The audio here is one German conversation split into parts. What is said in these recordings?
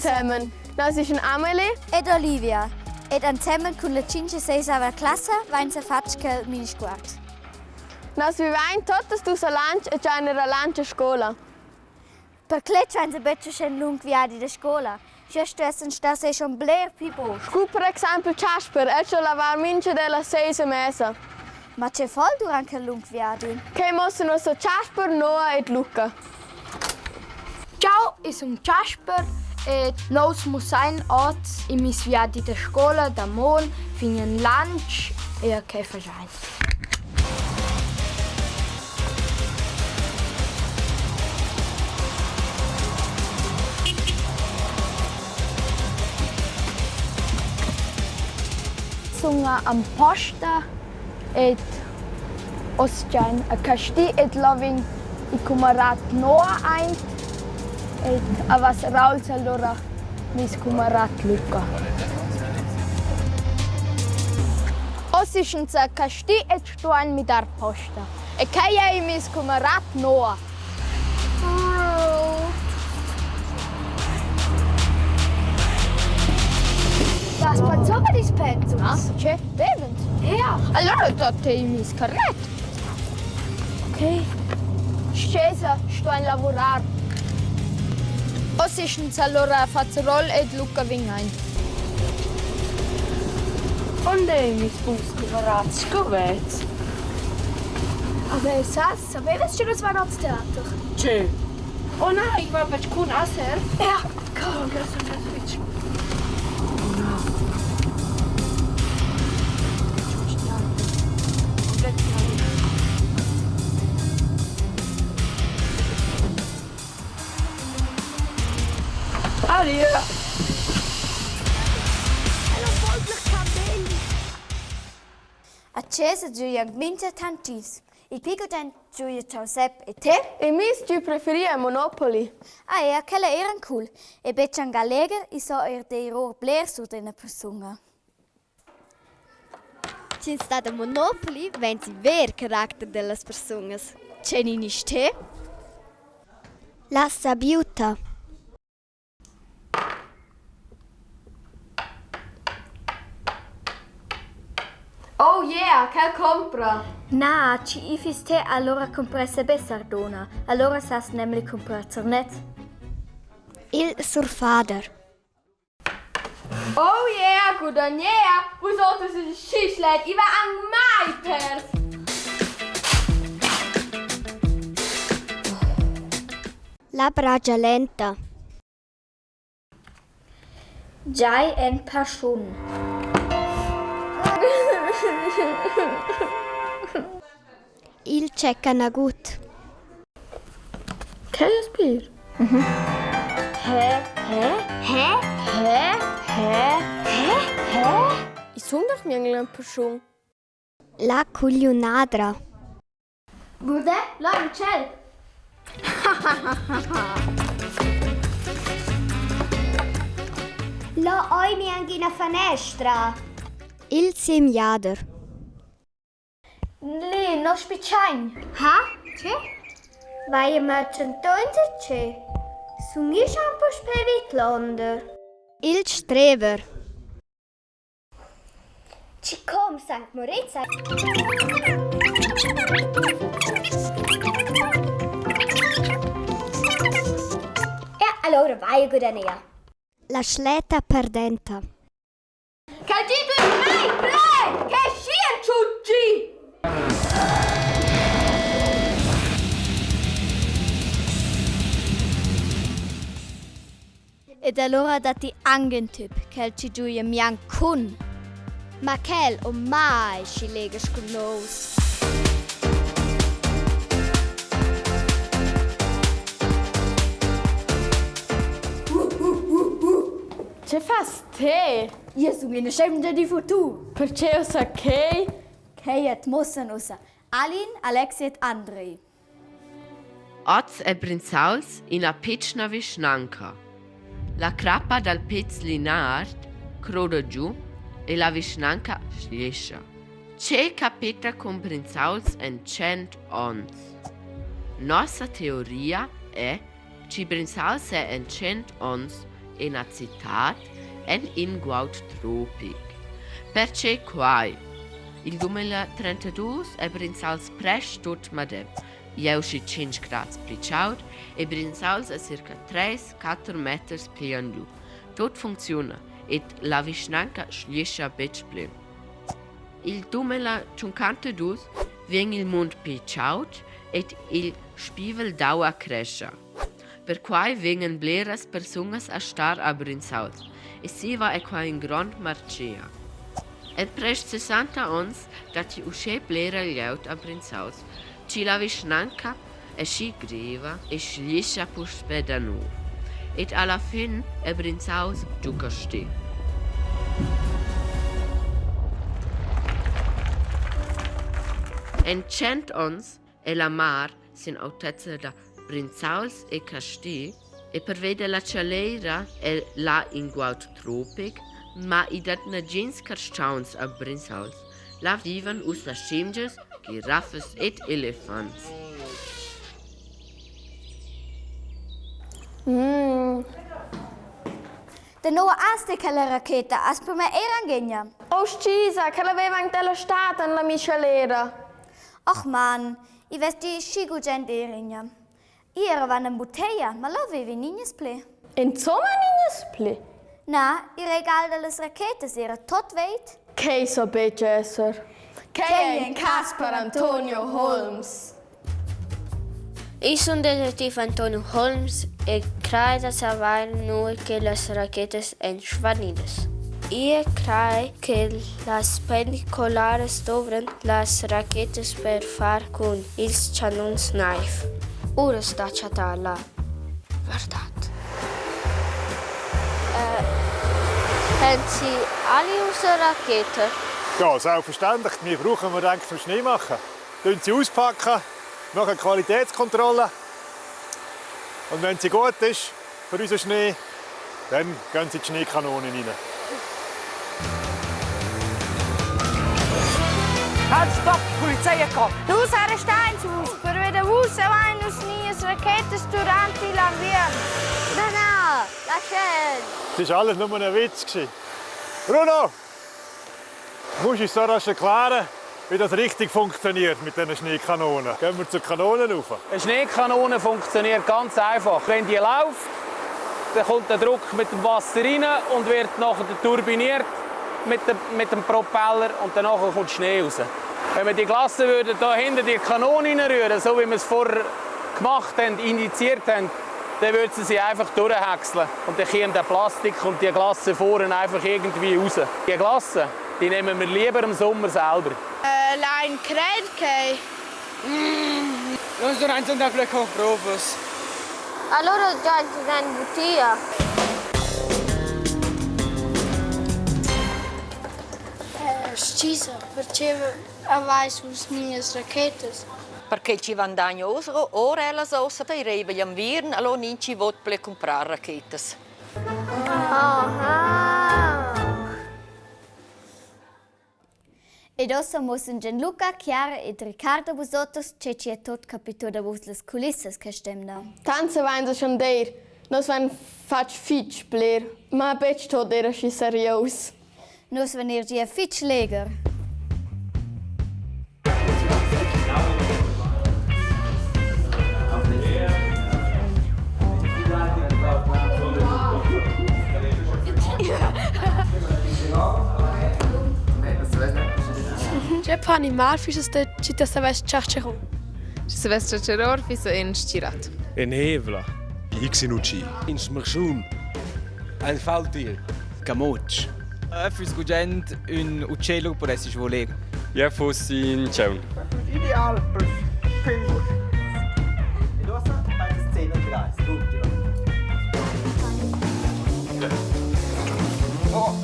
zusammen. Das ist Amelie. Ed Olivia. Ed insieme con la 5 6 classe vain se fatg che mini squart. Nas vivain totes dus a lunch e già nella lunch a scuola. Per cletch vain se beccio schon lung viadi da scuola. Just essen sta se schon bler pipo. Scu per esempio Jasper, e c'è lavar mince della 6 mesa. Ma c'è voll durante lung viadi. Che mossano so Jasper, Noah e Luca. Ciao, io sono Jasper e noi siamo oggi in mis viadi da scuola da Mon fino in lunch e a che facciamo. Sono am posta e oscian a casti e loving i camarad Noah ein e a was Raul allora mis camarad Luca. Osischen a casti e stoan mi dar posta e kai ai mis camarad Noah. Das pensava di spezzo. Ah, c'è? Bevent. Ja. Allora date i mis carnet. Ok. Scesa, sto a lavorare. Osischen allora faccio roll ed Luca vingain. Onde mis bus camarats scovet? Aber sapevas che non va al teatro? Che? Oh nein, ich war bei Kuhn Asser. Ja. Komm, lass uns das switch. Aria! Accesa gioia mince tantis. Il pico den gioia Giuseppe e te? E mis ci preferia Monopoly. Ah ja, quella eran cool. E beccian galleger i so dei ror bler su dena persona. Ci sta da Monopoly, wenn sie ver Charakter delle persone. C'è ni te? La sabiuta. Oh yeah, che compra? Na, ci ifis te allora compresse bessardona. Allora sas nämlich comprare net. Il surfader. Oh yeah, gudanea! Wo sollte sie schischlet? I war an mai pers! La bragia lenta. Giai en passion. Il cecanagut. Che è spir? I sung doch mir ein Person. La cuglionadra. Bude, la Michel. Lo oi mi anche una finestra. Il semiader. Lì, no spicciain. Ha? Che? Vai a mercentonze c'è. Su mi shampoo spevit Londra. Il strever. Ci com St. Moritz. Allora vai a Gudanea. La scleta perdenta. Che gito in mai, ple! Che scien ciucci! Ed allora dati angentip, che ci gioia mian kun. Ma quel o mai ci legas con nos. Che fas te? Io sono in scemda di futuro. Perché o sa che? Che et mossen usa. Alin, Alexi et Andrei. Oz è Brinzauls in a pecna vishnanka. La crappa dal pezz linard croda giù e la vishnanka sliescia. C'è capita con Brinzauls en 100 ons. Nostra teoria è che Brinzauls è en 100 ons una città in guaut tropic. Perché quai? Il 2032 è Brinsals presch tot madem. Ieuši 5 gradi plichaut e Brinsals è circa 3-4 meters pli in giù. Tot funziona et la Višnanka schliescha bec plin. Il 2052 vien il mond plichaut et il spivel daua crescia. Per quai vengan bleras personas a star a Brinsals e si va e qua in grand marcea. Et presch 60 ans dat i usce blera ljaut a Brinsals. Ci la Višnanka e sci greva e schliescha puspe da nu. Et alla fin e Brinsals giuca sti. En 100 ans e la mar sin autezza da Brinsals e Casti e per vede la cialeira e la in guaut tropic, ma i dat na gens carstauns a Brinsals. La vivan us la scemges, giraffes et elefants. De nuova aste che la racchetta, as per me era ingegna. Oh, scisa, che l'aveva della stata la michelera. Och man, I vesti scigu gente irinja. I eravamo in bottiglia, ma lo avevi niñas ple. Insomma, niñas ple. Na, I regal delle racchette era tot weit. Che so bece esser. Che è Caspar Antonio Holmes. Io sono detective Antonio Holmes e credo saber nu que las raquetas en Schwanides. Io credo che las pellicolares dovran las raquetas per far con ils canons knife. Ora sta chata la verdad. Pensi alle unsere Raketen? Ja, selbstverständlich. Wir brauchen wir zum Schnee machen. Tun sie auspacken, machen eine Qualitätskontrolle. Und wenn sie gut ist für unseren Schnee, dann gehen sie in die Schneekanonen rein. Halt, stopp! Polizei è qua! Luz arrestains, per vedere se vai nos niñas raquetas durante l'inverno. No, lasciate. Das war alles nur ein Witz. Bruno! Musst du uns so rasch erklären, wie das richtig funktioniert mit diesen Schneekanonen? Gehen wir zur Kanone rauf. Eine Schneekanone funktioniert ganz einfach. Wenn die läuft, dann kommt der Druck mit dem Wasser rein und wird nachher turbiniert mit dem Propeller und danach kommt Schnee raus. Wenn wir die Glasse würden hier hinter die Kanone reinrühren, so wie wir es vorher gemacht haben, injiziert haben, dann würden sie einfach durchhäckseln. Und dann kommt der Plastik und die Glasse vorne einfach irgendwie raus. Die Glasse, die nehmen wir lieber im Sommer selber. Lein credke. Non sono un da Profos. Allora già in bottiglia. Scisa, perché avai sus niñas raquetas. Perché ci vanno ora alla sossa per i in virn, allora non ci vuole più comprare racchette. E adesso müssen Gianluca, Chiara e Riccardo Busottos che ci è tot capito da vos las culisses che stemmen. Tanze wein se schon der. Nos wein fatsch fitsch bler. Ma betsch tot era schi serios. Nos venir die fitch leger. Ce pani marfis ste cita savest charcheron. Ce savest charcheror fis in stirat. In Hevla. Ixinuci. In Smersun. Un faltir. Camoch. Fus gugent un uccello potessi voler. Ja fossi in Ciaun. Ideal per penguin. E lo sa fai scena gratis, tutti. Oh.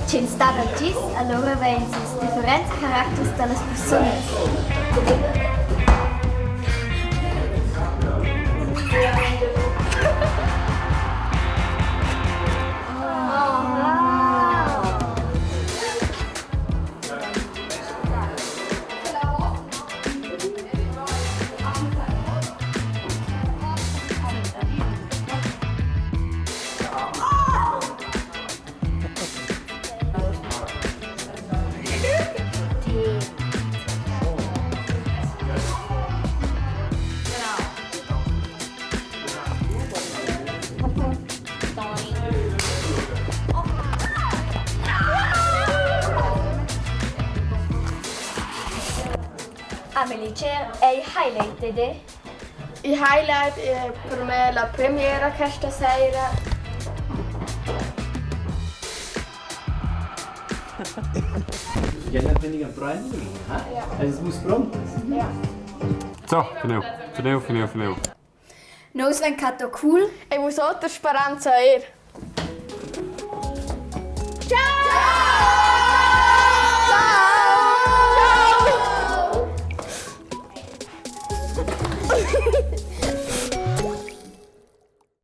Cin stava gis, allora veins os differents caracters dallas personas. Amelie, c'è il highlight de? Il highlight è per me la premiera questa sera. Gehen wir ein Branding? Ja. Es muss prompt. Ja. So, genau. Nós vem cato cool. E vos outros speranza er.